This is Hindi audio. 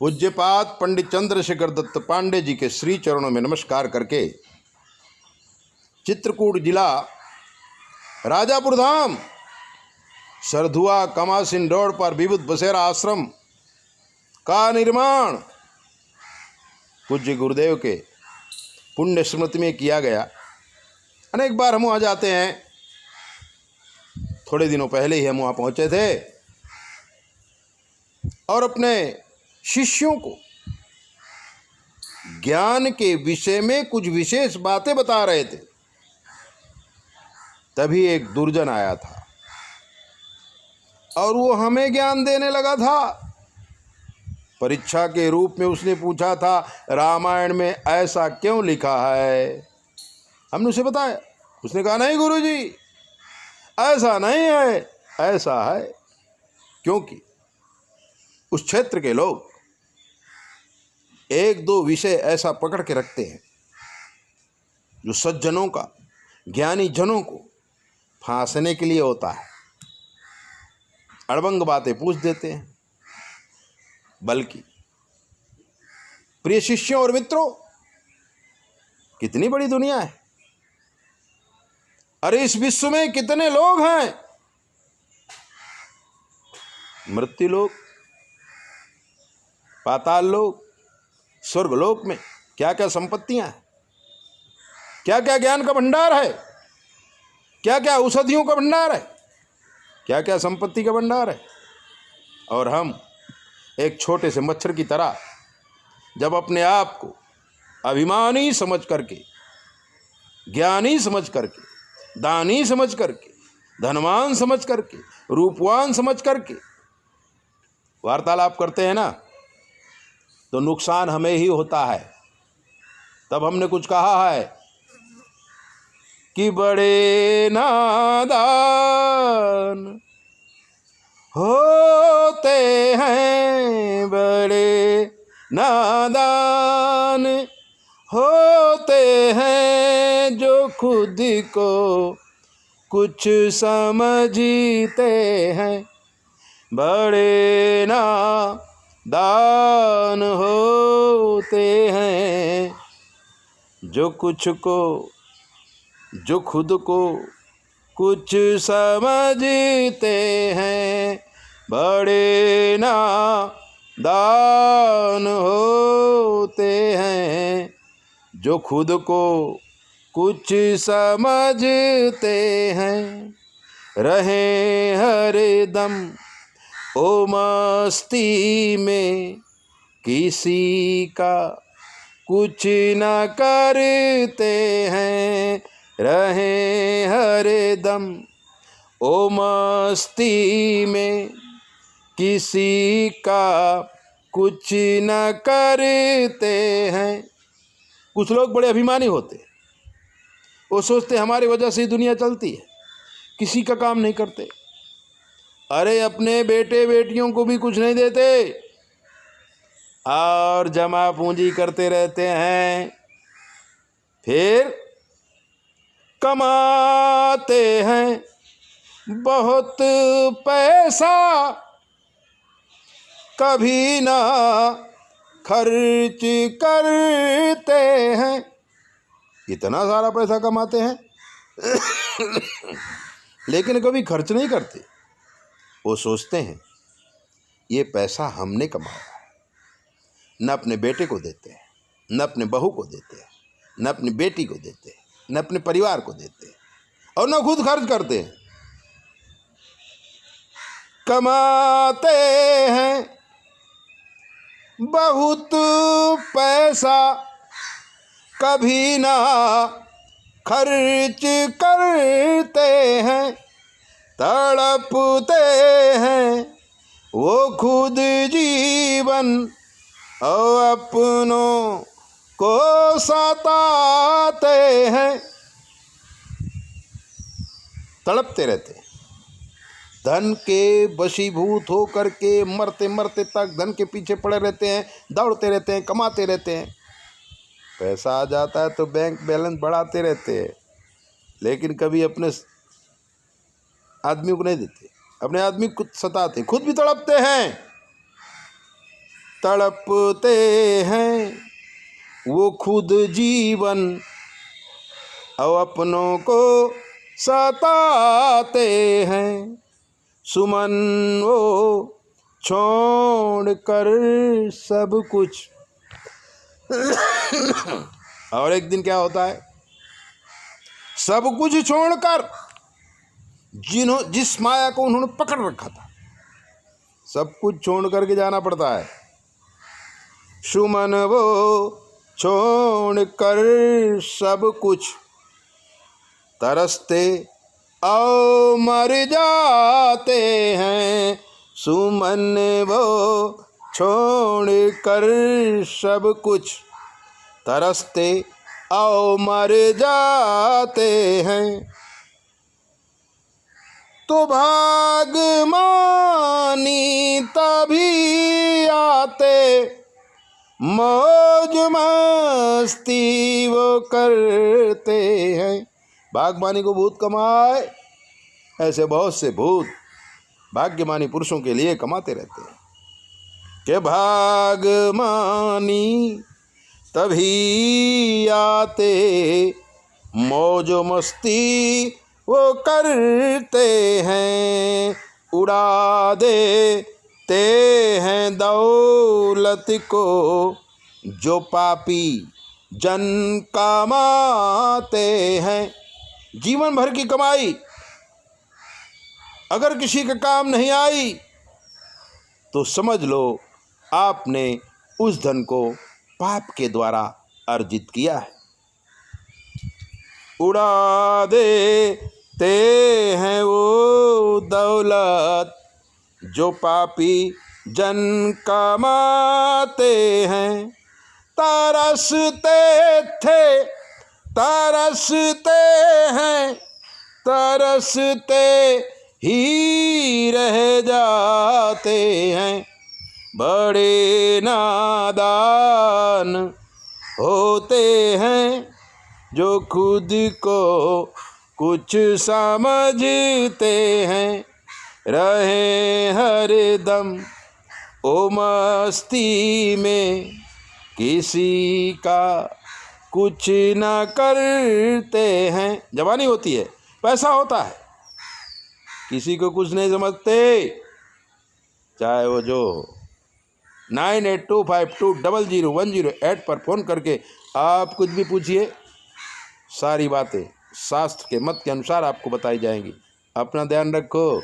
पूज्यपाद पंडित चंद्रशेखर दत्त पांडे जी के श्री चरणों में नमस्कार करके चित्रकूट जिला राजापुर धाम सरधुआ कमासिन रोड पर विभुत बसेरा आश्रम का निर्माण पूज्य गुरुदेव के पुण्य स्मृति में किया गया। अनेक बार हम वहाँ जाते हैं। थोड़े दिनों पहले ही हम वहाँ पहुँचे थे और अपने शिष्यों को ज्ञान के विषय में कुछ विशेष बातें बता रहे थे। तभी एक दुर्जन आया था और वो हमें ज्ञान देने लगा था। परीक्षा के रूप में उसने पूछा था, रामायण में ऐसा क्यों लिखा है? हमने उसे बताया। उसने कहा, नहीं गुरुजी, ऐसा नहीं है, ऐसा है। क्योंकि उस क्षेत्र के लोग एक दो विषय ऐसा पकड़ के रखते हैं जो सज्जनों का, ज्ञानी जनों को फांसने के लिए होता है। अड़बंग बातें पूछ देते हैं। बल्कि प्रिय शिष्यों और मित्रों, कितनी बड़ी दुनिया है। अरे इस विश्व में कितने लोग हैं। मृत्यु लोक, पाताल लोक, स्वर्ग लोक में क्या क्या संपत्तियां हैं, क्या क्या ज्ञान का भंडार है, क्या क्या औषधियों का भंडार है, क्या क्या संपत्ति का भंडार है। और हम एक छोटे से मच्छर की तरह जब अपने आप को अभिमानी समझ करके, ज्ञानी समझ करके, दानी समझ करके, धनवान समझ करके, रूपवान समझ करके वार्तालाप करते हैं ना, तो नुकसान हमें ही होता है। तब हमने कुछ कहा है कि बड़े नादान होते हैं, बड़े नादान होते हैं, जो खुद को कुछ समझते हैं। बड़े नादान होते हैं, जो खुद को कुछ समझते हैं। बड़े नादान होते हैं, जो खुद को कुछ समझते हैं। रहे हरदम ओ मस्ती में, किसी का कुछ न करते हैं। रहे हरदम ओ मस्ती में, किसी का कुछ न करते हैं। कुछ लोग बड़े अभिमानी होते हैं। वो सोचते हमारी वजह से ही दुनिया चलती है, किसी का काम नहीं करते। अरे अपने बेटे बेटियों को भी कुछ नहीं देते और जमा पूंजी करते रहते हैं। फिर कमाते हैं बहुत पैसा, कभी ना खर्च करते हैं। इतना सारा पैसा कमाते हैं लेकिन कभी खर्च नहीं करते। वो सोचते हैं ये पैसा हमने कमाया है। न अपने बेटे को देते हैं, न अपने बहू को देते हैं, न अपनी बेटी को देते हैं, न अपने परिवार को देते हैं, और न खुद खर्च करते हैं। कमाते हैं बहुत पैसा, कभी ना खर्च करते हैं। तड़पते हैं वो खुद जीवन, और अपनों को सताते हैं। तड़पते रहते हैं, धन के वशीभूत हो करके मरते मरते तक धन के पीछे पड़े रहते हैं, दौड़ते रहते हैं, कमाते रहते हैं। पैसा आ जाता है तो बैंक बैलेंस बढ़ाते रहते हैं, लेकिन कभी अपने आदमी को नहीं देते, अपने आदमी को सताते, खुद भी तड़पते हैं। तड़पते हैं वो खुद जीवन, और अपनों को सताते हैं। सुमन वो छोड़ कर सब कुछ। और एक दिन क्या होता है, सब कुछ छोड़कर जिस माया को उन्होंने पकड़ रखा था, सब कुछ छोड़ करके जाना पड़ता है। सुमन वो छोड़ कर सब कुछ, तरसते और मर जाते हैं। सुमन वो छोड़ कर सब कुछ, तरसते और मर जाते हैं। तो भागमानी तभी आते, मौज मस्ती वो करते हैं। भागमानी को भूत कमाए, ऐसे बहुत से भूत भाग्यमानी पुरुषों के लिए कमाते रहते हैं कि भागमानी तभी आते, मौज मस्ती वो करते हैं। उड़ा देते हैं दौलत को जो पापी जन कमाते हैं। जीवन भर की कमाई अगर किसी का काम नहीं आई तो समझ लो आपने उस धन को पाप के द्वारा अर्जित किया है। उड़ा देते हैं वो दौलत जो पापी जन कमाते हैं। तरसते थे, तरसते हैं, तरसते ही रह जाते हैं। बड़े नादान होते हैं जो खुद को कुछ समझते हैं। रहे हर दम ओ मस्ती में, किसी का कुछ न करते हैं। जवानी होती है, पैसा होता है, किसी को कुछ नहीं समझते। चाहे वो जो 9825200108 पर फ़ोन करके आप कुछ भी पूछिए, सारी बातें शास्त्र के मत के अनुसार आपको बताई जाएंगी। अपना ध्यान रखो।